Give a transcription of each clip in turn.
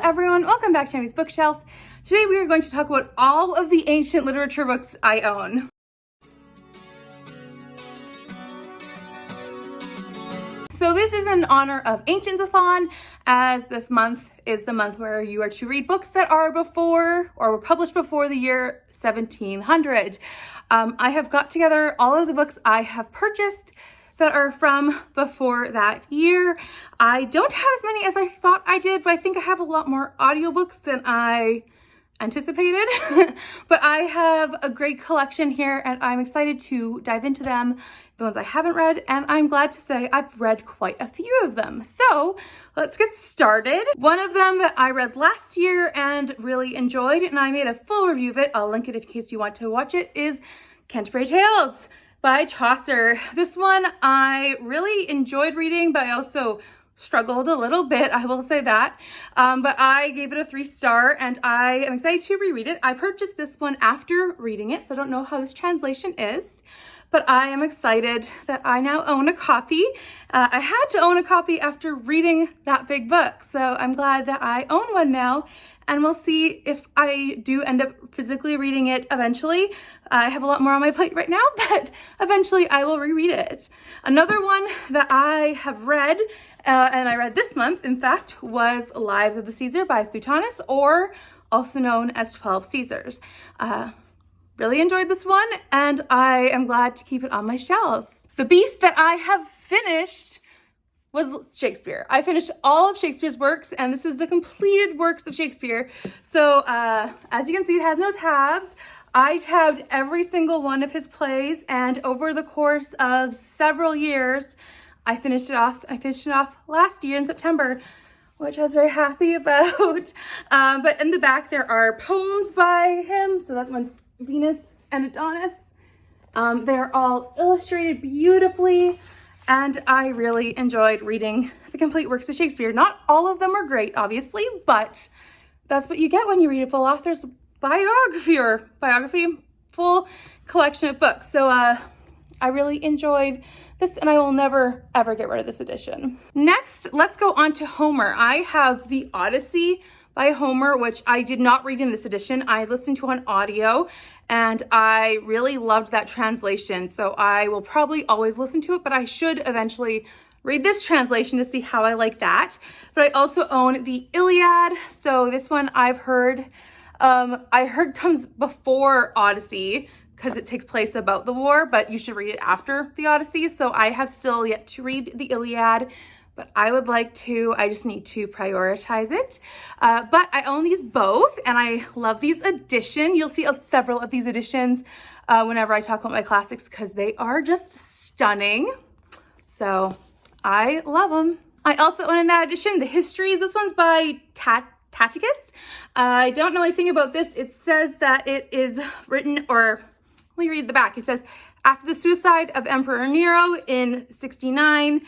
everyone, welcome back to Tammy's Bookshelf. Today we are going to talk about all of the ancient literature books I own. So this is in honor of Ancientsathon, as this month is the month where you are to read books that are before or were published before the year 1700. I have got together all of the books I have purchased that are from before that year. I don't have as many as I thought I did, but I think I have a lot more audiobooks than I anticipated. But I have a great collection here and I'm excited to dive into them, the ones I haven't read, and I'm glad to say I've read quite a few of them. So let's get started. One of them that I read last year and really enjoyed, and I made a full review of it, I'll link it in case you want to watch it, is Canterbury Tales by Chaucer. This one I really enjoyed reading, but I also struggled a little bit, I will say that. But I gave it a 3-star and I am excited to reread it. I purchased this one after reading it, so I don't know how this translation is, but I am excited that I now own a copy. I had to own a copy after reading that big book, so I'm glad that I own one now. And we'll see if I do end up physically reading it eventually. I have a lot more on my plate right now, but eventually I will reread it. Another one that I have read, and I read this month, in fact, was Lives of the Caesar by Suetonius, or also known as 12 Caesars. Really enjoyed this one, and I am glad to keep it on my shelves. The beast that I have finished was Shakespeare. I finished all of Shakespeare's works, and this is the completed works of Shakespeare. So as you can see, it has no tabs. I tabbed every single one of his plays, and over the course of several years, I finished it off. I finished it off last year in September, which I was very happy about. But in the back, there are poems by him. So that one's Venus and Adonis. They're all illustrated beautifully. And I really enjoyed reading the complete works of Shakespeare. Not all of them are great, obviously, but that's what you get when you read a full author's biography, full collection of books. So I really enjoyed this, and I will never, ever get rid of this edition. Next, let's go on to Homer. I have the Odyssey by Homer, which I did not read in this edition. I listened to on audio, and I really loved that translation. So I will probably always listen to it, but I should eventually read this translation to see how I like that. But I also own the Iliad. So this one I heard comes before Odyssey because it takes place about the war, but you should read it after the Odyssey. So I have still yet to read the Iliad, but I would like to. I just need to prioritize it. But I own these both, and I love these editions. You'll see several of these editions whenever I talk about my classics, because they are just stunning. So I love them. I also own in that edition the Histories. This one's by Tacitus. I don't know anything about this. It says that it is written, or let me read the back. It says, after the suicide of Emperor Nero in 69,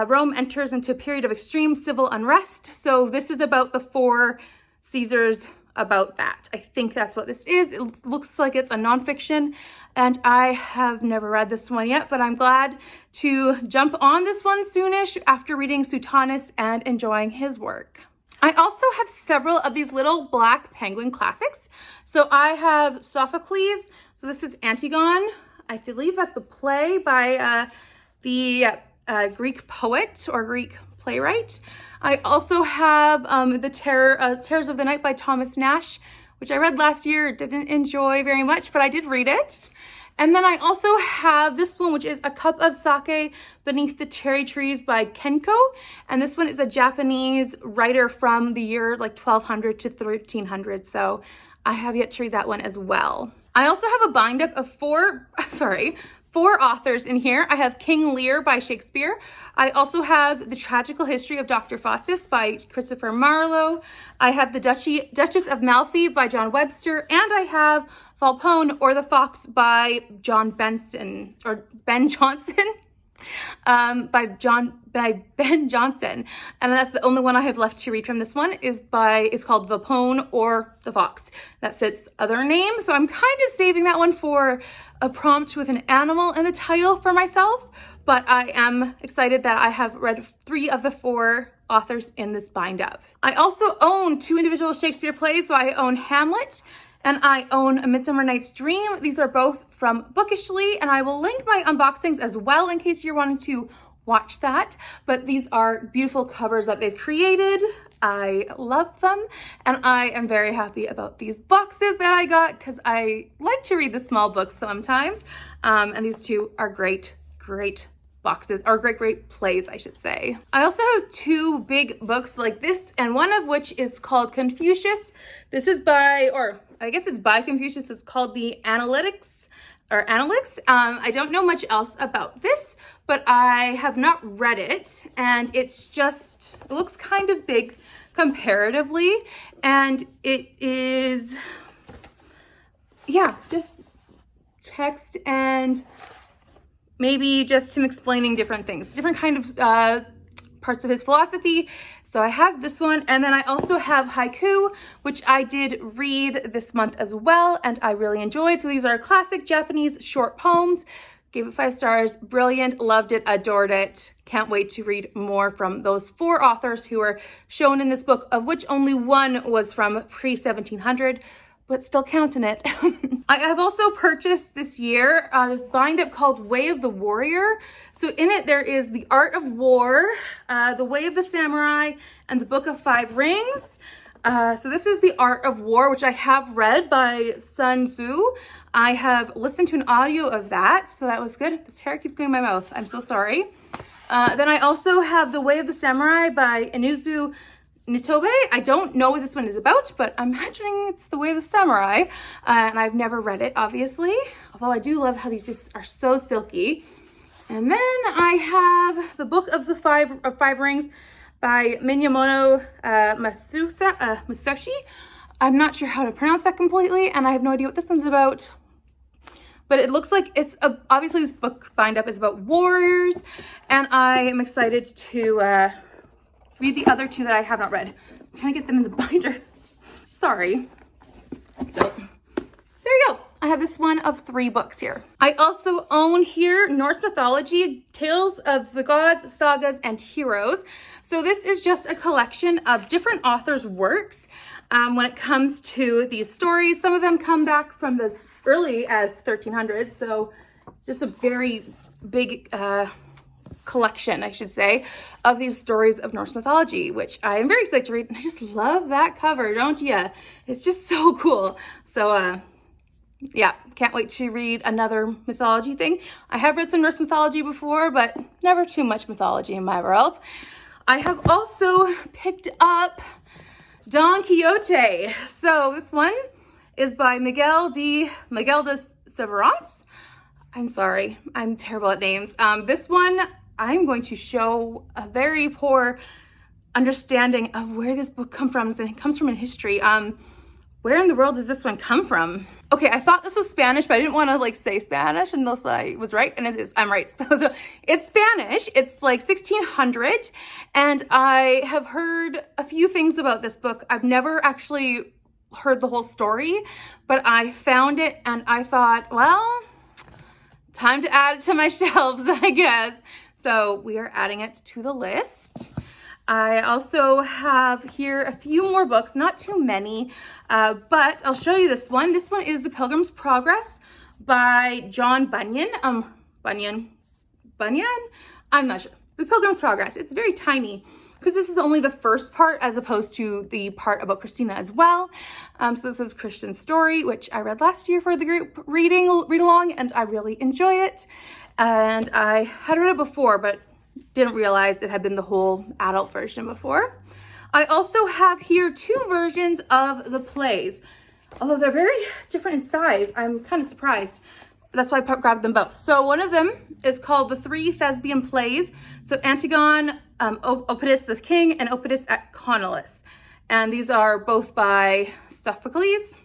Rome enters into a period of extreme civil unrest. So this is about the 4 Caesars, about that. I think that's what this is. It looks like it's a nonfiction, and I have never read this one yet, but I'm glad to jump on this one soonish after reading Suetonius and enjoying his work. I also have several of these little black penguin classics. So I have Sophocles. So this is Antigone. I believe that's the play by the Greek poet or Greek playwright. I also have the Terrors of the Night by Thomas Nash, which I read last year, didn't enjoy very much, but I did read it. And then I also have this one, which is A Cup of Sake Beneath the Cherry Trees by Kenko. And this one is a Japanese writer from the year like 1200 to 1300. So I have yet to read that one as well. I also have a bind up of 4 authors in here. I have King Lear by Shakespeare. I also have The Tragical History of Dr. Faustus by Christopher Marlowe. I have The Duchess of Malfi by John Webster. And I have Volpone or the Fox by Ben Jonson. By Ben Jonson, and that's the only one I have left to read from this one. Is called Volpone or the Fox. That's its other name, so I'm kind of saving that one for a prompt with an animal in the title for myself. but I am excited that I have read 3 of the 4 authors in this bind up. I also own 2 individual Shakespeare plays. So I own Hamlet and I own A Midsummer Night's Dream. These are both from Bookishly, and I will link my unboxings as well in case you're wanting to watch that. But these are beautiful covers that they've created. I love them, and I am very happy about these boxes that I got because I like to read the small books sometimes. And these 2 are great boxes, or great plays, I should say. I also have 2 big books like this, and one of which is called Confucius. This is by, or I guess it's by Confucius. It's called the Analytics. I don't know much else about this, but I have not read it, and it looks kind of big comparatively, and it is, yeah, just text and maybe just him explaining different things, different kind of parts of his philosophy. So I have this one, and then I also have Haiku, which I did read this month as well, and I really enjoyed. So these are classic Japanese short poems. Gave it 5 stars, brilliant, loved it, adored it. Can't wait to read more from those 4 authors who are shown in this book, of which only one was from pre-1700, but still counting it. I have also purchased this year this bind up called Way of the Warrior. So in it there is The Art of War, The Way of the Samurai, and The Book of 5 Rings. So this is The Art of War, which I have read by Sun Tzu. I have listened to an audio of that, so that was good. This hair keeps going in my mouth. I'm so sorry. Then I also have The Way of the Samurai by Inuzu Nitobe. I don't know what this one is about, but I'm imagining it's The Way of the Samurai, and I've never read it, obviously, although I do love how these just are so silky. And then I have The Book of the Five Rings by Minamoto Musashi. I'm not sure how to pronounce that completely, and I have no idea what this one's about. But it looks like it's, obviously this book bind up is about warriors, and I am excited to read the other 2 that I have not read. I'm trying to get them in the binder. Sorry. So there you go. I have this one of 3 books here. I also own here Norse Mythology, Tales of the Gods, Sagas, and Heroes. So this is just a collection of different authors' works when it comes to these stories. Some of them come back from as early as 1300s, so just a very big collection, I should say, of these stories of Norse mythology, which I am very excited to read. And I just love that cover, don't you? It's just so cool. So yeah, can't wait to read another mythology thing. I have read some Norse mythology before, but never too much mythology in my world. I have also picked up Don Quixote. So this one is by Miguel de Cervantes. I'm sorry, I'm terrible at names. This one, I'm going to show a very poor understanding of where this book comes from, and it comes from in history. Where in the world does this one come from? Okay, I thought this was Spanish, but I didn't want to like say Spanish unless I was right, and it is, I'm right. So it's Spanish, it's like 1600, and I have heard a few things about this book. I've never actually heard the whole story, but I found it and I thought, well, time to add it to my shelves, I guess. So we are adding it to the list. I also have here a few more books, not too many, but I'll show you this one. This one is The Pilgrim's Progress by John Bunyan. Bunyan? I'm not sure. The Pilgrim's Progress. It's very tiny because this is only the first part as opposed to the part about Christina as well. So this is Christian's story, which I read last year for the group read along, and I really enjoy it. And I had read it before, but didn't realize it had been the whole adult version before. I also have here 2 versions of the plays. Although they're very different in size, I'm kind of surprised. That's why I grabbed them both. So one of them is called The 3 Thespian Plays. So Antigone, Oedipus the King, and Oedipus at Connolus. And these are both by Sophocles.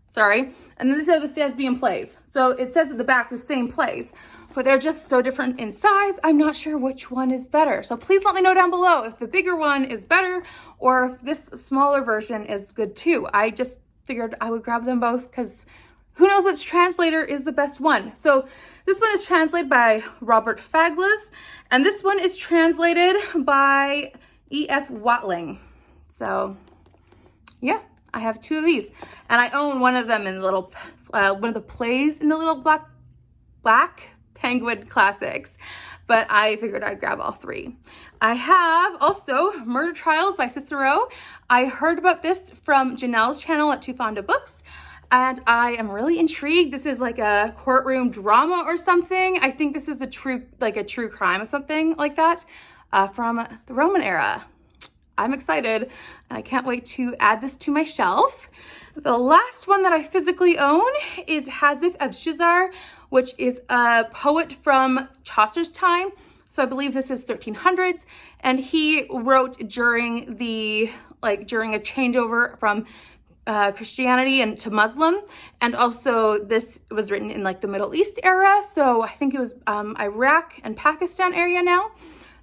Sorry. And then these are the Thespian Plays. So it says at the back the same plays, but they're just so different in size. I'm not sure which one is better. So please let me know down below if the bigger one is better or if this smaller version is good too. I just figured I would grab them both because who knows which translator is the best one. So this one is translated by Robert Fagles, and this one is translated by E.F. Watling. So yeah, I have two of these, and I own one of them in the little, one of the plays in the little black Penguin Classics, but I figured I'd grab all three. I have also Murder Trials by Cicero. I heard about this from Janelle's channel at Too Fond of Books, and I am really intrigued. This is like a courtroom drama or something. I think this is a true crime or something like that from the Roman era. I'm excited, and I can't wait to add this to my shelf. The last one that I physically own is Hazlitt of Shizar, which is a poet from Chaucer's time. So I believe this is 1300s, and he wrote during during a changeover from Christianity and to Muslim, and also this was written in like the Middle East era. So I think it was Iraq and Pakistan area now.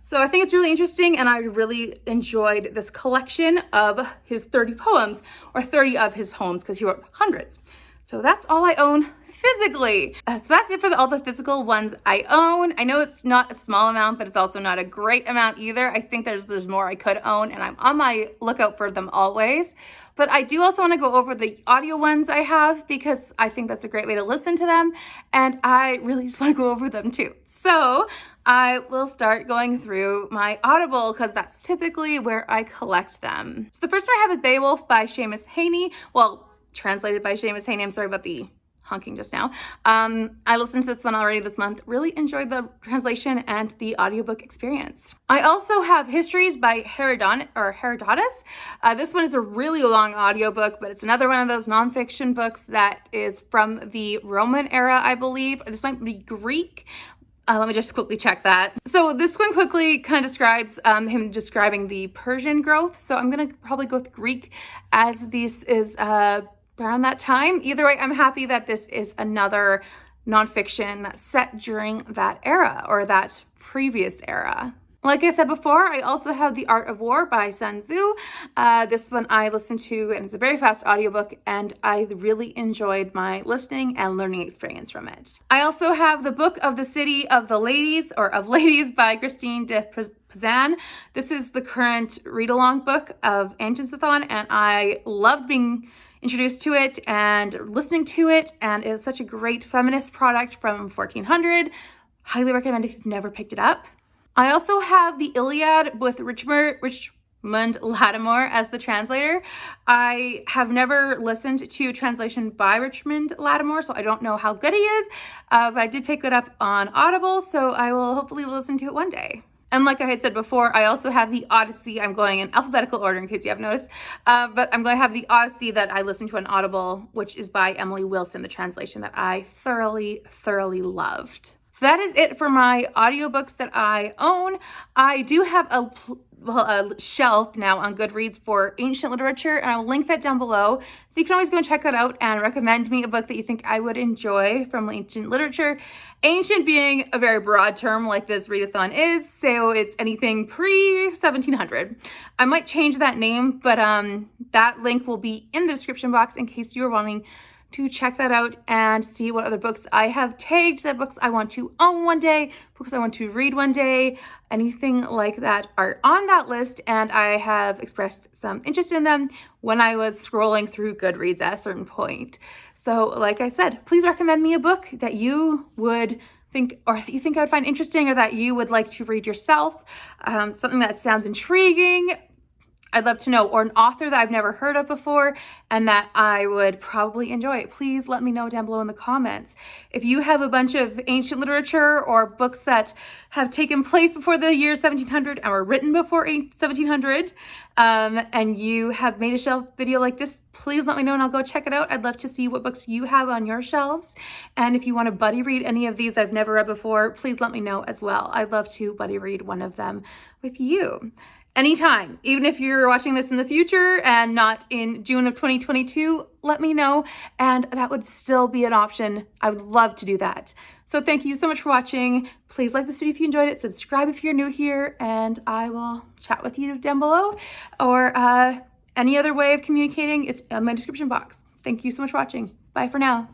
So I think it's really interesting, and I really enjoyed this collection of his 30 poems, or 30 of his poems, because he wrote hundreds. So that's all I own physically. So that's it for all the physical ones I own. I know it's not a small amount, but it's also not a great amount either. I think there's more I could own, and I'm on my lookout for them always. But I do also want to go over the audio ones I have, because I think that's a great way to listen to them, and I really just want to go over them too. So I will start going through my Audible, because that's typically where I collect them. So the first one I have is Beowulf by Seamus Heaney. Well, translated by Seamus Heaney. I'm sorry about the honking just now. I listened to this one already this month. Really enjoyed the translation and the audiobook experience. I also have Histories by Herodotus. This one is a really long audiobook, but it's another one of those nonfiction books that is from the Roman era, I believe. This might be Greek. Let me just quickly check that. So this one quickly kind of describes him describing the Persian growth. So I'm going to probably go with Greek, as this is around that time. Either way, I'm happy that this is another nonfiction that's set during that era, or that previous era. Like I said before, I also have The Art of War by Sun Tzu. This one I listened to, and it's a very fast audiobook, and I really enjoyed my listening and learning experience from it. I also have The Book of the City of the Ladies, or of Ladies, by Christine de Pizan. This is the current read-along book of Ancientsathon, and I loved being introduced to it and listening to it, and it's such a great feminist product from 1400. Highly recommend if you've never picked it up. I also have the Iliad with Richmond Lattimore as the translator. I have never listened to a translation by Richmond Lattimore, so I don't know how good he is, but I did pick it up on Audible, so I will hopefully listen to it one day. And like I had said before, I also have the Odyssey. I'm going in alphabetical order in case you haven't noticed, but I'm going to have the Odyssey that I listened to on Audible, which is by Emily Wilson, the translation that I thoroughly loved. So that is it for my audiobooks that I own. I do have a shelf now on Goodreads for ancient literature, and I'll link that down below. So you can always go and check that out and recommend me a book that you think I would enjoy from ancient literature. Ancient being a very broad term like this readathon is, so it's anything pre-1700. I might change that name, but that link will be in the description box in case you're wanting to check that out and see what other books I have tagged, the books I want to own one day, books I want to read one day, anything like that are on that list, and I have expressed some interest in them when I was scrolling through Goodreads at a certain point. So like I said, please recommend me a book that you would think, or that you think I would find interesting, or that you would like to read yourself, something that sounds intriguing. I'd love to know, or an author that I've never heard of before and that I would probably enjoy. Please let me know down below in the comments. If you have a bunch of ancient literature or books that have taken place before the year 1700 and were written before 1700, and you have made a shelf video like this, please let me know and I'll go check it out. I'd love to see what books you have on your shelves. And if you want to buddy read any of these I've never read before, please let me know as well. I'd love to buddy read one of them with you. Anytime, even if you're watching this in the future and not in June of 2022, let me know, and that would still be an option. I would love to do that. So thank you so much for watching. Please like this video if you enjoyed it, subscribe if you're new here, and I will chat with you down below, or any other way of communicating, it's in my description box. Thank you so much for watching. Bye for now.